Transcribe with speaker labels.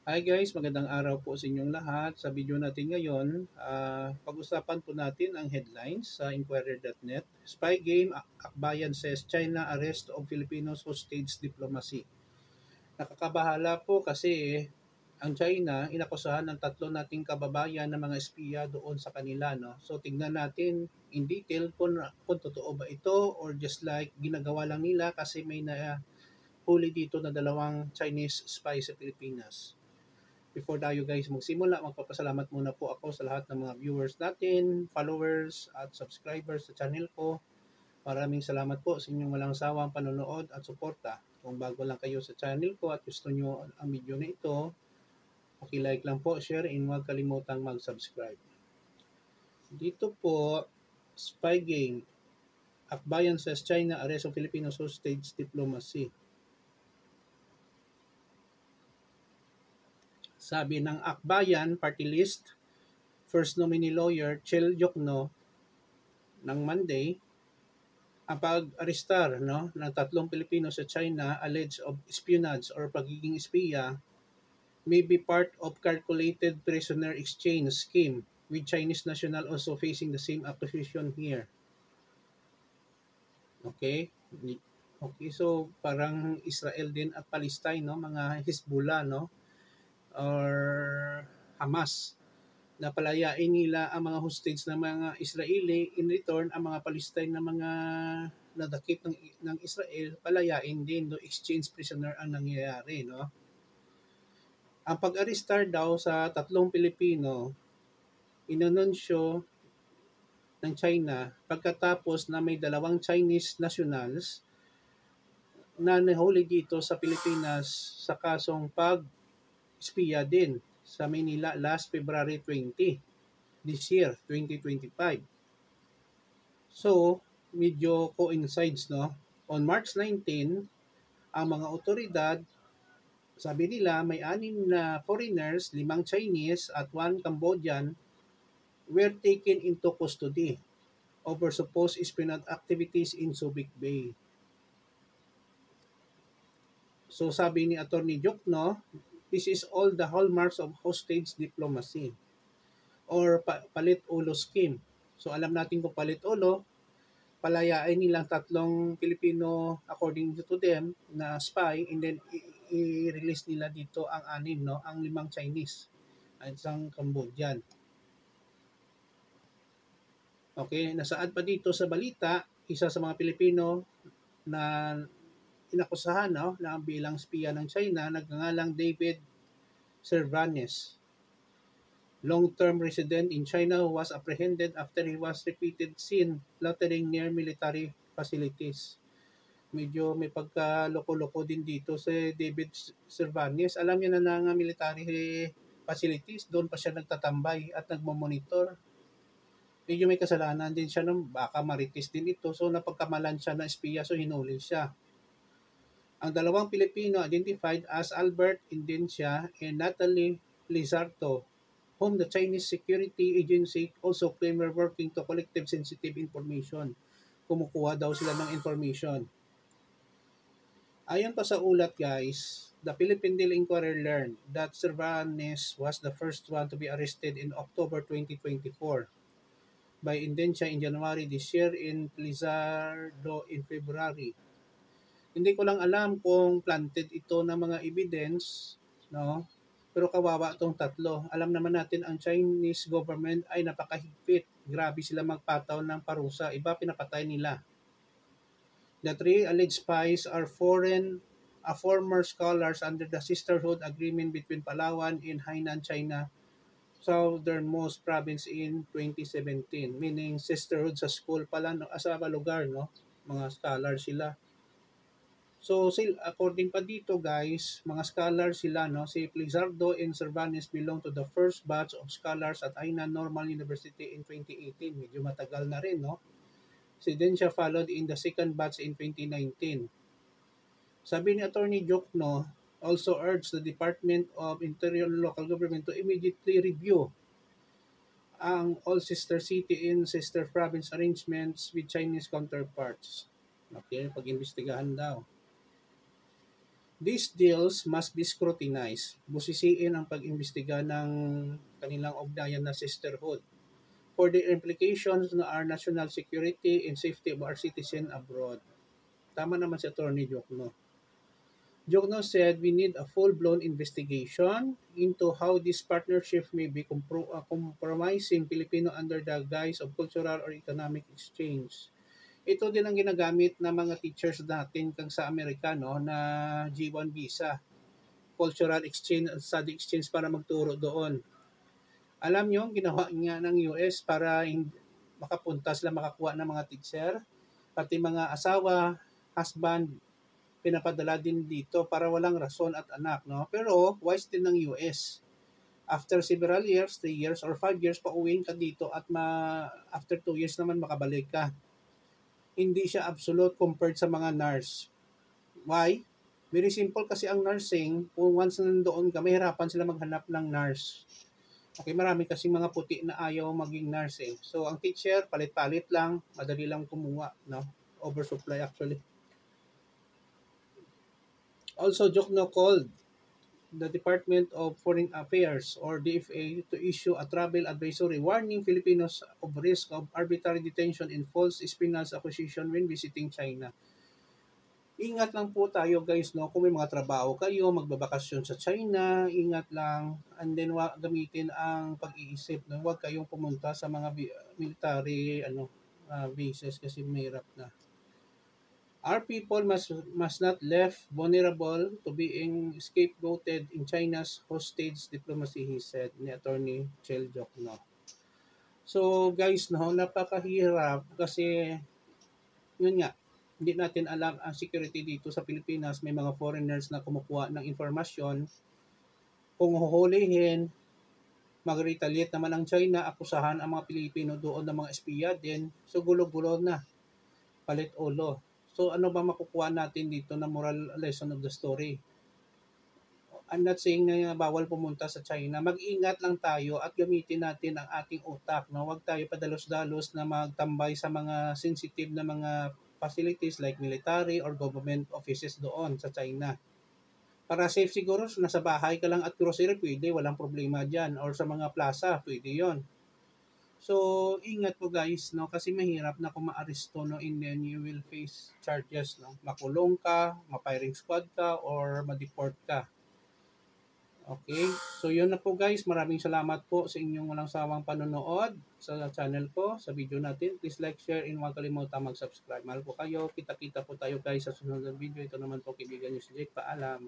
Speaker 1: Hi guys, magandang araw po sa inyong lahat. Sa video natin ngayon, pag-usapan po natin ang headlines sa Inquirer.net. Spy game, Akbayan says China arrest of Filipinos hostage diplomacy. Nakakabahala po kasi ang China inakusahan ng tatlo nating kababayan na mga espiya doon sa kanila. No? So tignan natin in detail kung totoo ba ito or just like ginagawa lang nila kasi may na huli dito na dalawang Chinese spy sa Pilipinas. Before tayo guys magsimula, magpapasalamat muna po ako sa lahat ng mga viewers natin, followers at subscribers sa channel ko. Maraming salamat po sa inyong walang sawang panonood at suporta. Kung bago lang kayo sa channel ko at gusto nyo ang video na ito, paki-like lang po, share, and huwag kalimutang mag-subscribe. Dito po, spy game. Akbayan says China arrest of Filipinos hostage diplomacy. Sabi ng Akbayan Party List, first nominee lawyer Chel Yokno ng Monday, ang pag-arestar ng tatlong Pilipino sa China alleged of espionage or pagiging espiya may be part of calculated prisoner exchange scheme with Chinese national also facing the same accusation here. Okay? Okay, so parang Israel din at Palestine, no? Mga Hezbollah, no? Or Hamas na palayain nila ang mga hostage ng mga Israeli, in return ang mga Palestine na mga nadakip ng Israel palayain din, no? Exchange prisoner ang nangyayari, no? Ang pag-arestar daw sa tatlong Pilipino inanunsyo ng China pagkatapos na may dalawang Chinese nationals na nahuli dito sa Pilipinas sa kasong pag-espiya din sa Manila last February 20 this year, 2025. So, medyo coincides, no? On March 19, ang mga otoridad, sabi nila may 6 na foreigners, 5 Chinese at 1 Cambodian were taken into custody over supposed espionage activities in Subic Bay. So sabi ni Attorney Jokno, this is all the hallmarks of hostage diplomacy or palit-ulo scheme. So alam natin kung palit-ulo, palayain nilang tatlong Pilipino according to them na spy, and then i-release nila dito ang 6, no? Ang 5 Chinese at isang Cambodian. Okay, nasaad pa dito sa balita, isa sa mga Pilipino na inakusahan, no, na bilang spiya ng China, nagngangalang David Cervantes, long-term resident in China who was apprehended after he was repeated seen loitering near military facilities. Medyo may pagkaloko-loko din dito si David Cervantes. Alam niya na ng military facilities, doon pa siya nagtatambay at nagmamonitor. Medyo may kasalanan din siya, baka maritis din ito. So napagkamalan siya na espiya, so hinuli siya. Ang dalawang Pilipino identified as Albert Indencia and Natalie Lizardo, whom the Chinese security agency also claimed were working to collect sensitive information. Kumukuha daw sila ng information. Ayon pa sa ulat guys, the Philippine Daily Inquirer learned that Cervantes was the first one to be arrested in October 2024 by Indencia in January this year and Lizardo in February. Hindi ko lang alam kung planted ito ng mga evidence, no? Pero kawawa itong tatlo. Alam naman natin ang Chinese government ay napakahigpit. Grabe sila magpataw ng parusa. Iba pinapatay nila. The 3 alleged spies are former scholars under the Sisterhood Agreement between Palawan and Hainan, China, southernmost province in 2017. Meaning sisterhood sa school pala, no? Sa lugar, no? Mga scholars sila. So, according pa dito guys, mga scholars sila, no? Si Lizardo and Cervantes belong to the first batch of scholars at Hainan Normal University in 2018. Medyo matagal na rin, no? Si Indencia followed in the second batch in 2019. Sabi ni Attorney Jokno, also urged the Department of Interior and Local Government to immediately review ang all sister city and sister province arrangements with Chinese counterparts. Okay, pag-imbestigahan daw. These deals must be scrutinized. Busisiin ang pag-imbestiga ng kanilang ugnayan na sisterhood for the implications na our national security and safety of our citizen abroad. Tama naman si Atty. Jokno. Jokno said we need a full-blown investigation into how this partnership may be compromising Filipino under the guise of cultural or economic exchange. Ito din ang ginagamit ng mga teachers natin kang sa Amerikano na G1 visa, cultural exchange, study exchange para magturo doon. Alam nyo, ginawa nga ng US para makapunta sila makakuha ng mga teacher, pati mga asawa, husband, pinapadala din dito para walang rason at anak, no? Pero wise din ng US. After several years, 3 years or 5 years, pauwiin ka dito at after 2 years naman makabalik ka. Hindi siya absolute compared sa mga nurse. Why? Very simple kasi ang nursing, kung once nandoon ka, mahirapan sila maghanap ng nurse. Okay, marami kasi mga puti na ayaw maging nurse eh. So, ang teacher, palit-palit lang, madali lang kumuha, no? Oversupply actually. Also, Jokno called the Department of Foreign Affairs or DFA to issue a travel advisory warning Filipinos of risk of arbitrary detention and false espionage accusation when visiting China. Ingat lang po tayo guys, no? Kung may mga trabaho kayo, magbabakasyon sa China, ingat lang. And then gamitin ang pag-iisip, no? Huwag kayong pumunta sa mga military bases kasi mahirap na. Our people must not left vulnerable to being scapegoated in China's hostage diplomacy, he said, ni Attorney Chel Jokno. So guys, no, napakahirap kasi yun nga, hindi natin alam ang security dito sa Pilipinas. May mga foreigners na kumukuha ng informasyon. Kung huhulihin, mag-retaliate naman ang China, akusahan ang mga Pilipino doon ng mga espiya din. So gulo-gulo na, palit ulo. So ano ba makukuha natin dito na moral lesson of the story? I'm not saying na bawal pumunta sa China. Mag-ingat lang tayo at gamitin natin ang ating utak. No? Huwag tayo padalos-dalos na magtambay sa mga sensitive na mga facilities like military or government offices doon sa China. Para safe siguro, nasa bahay ka lang at grocery, pwede, walang problema dyan. Or sa mga plaza, pwede yon. So, ingat po guys, no? Kasi mahirap na kung maaresto, no? And then you will face charges, no? Makulong ka, ma-firing squad ka, or ma-deport ka. Okay, so yun na po guys. Maraming salamat po sa inyong walang sawang panonood sa channel ko, sa video natin. Please like, share, and huwag kalimutan mag-subscribe. Mahal po kayo. Kita-kita po tayo guys sa sunod na video. Ito naman po kaibigan nyo si Jake. Paalam.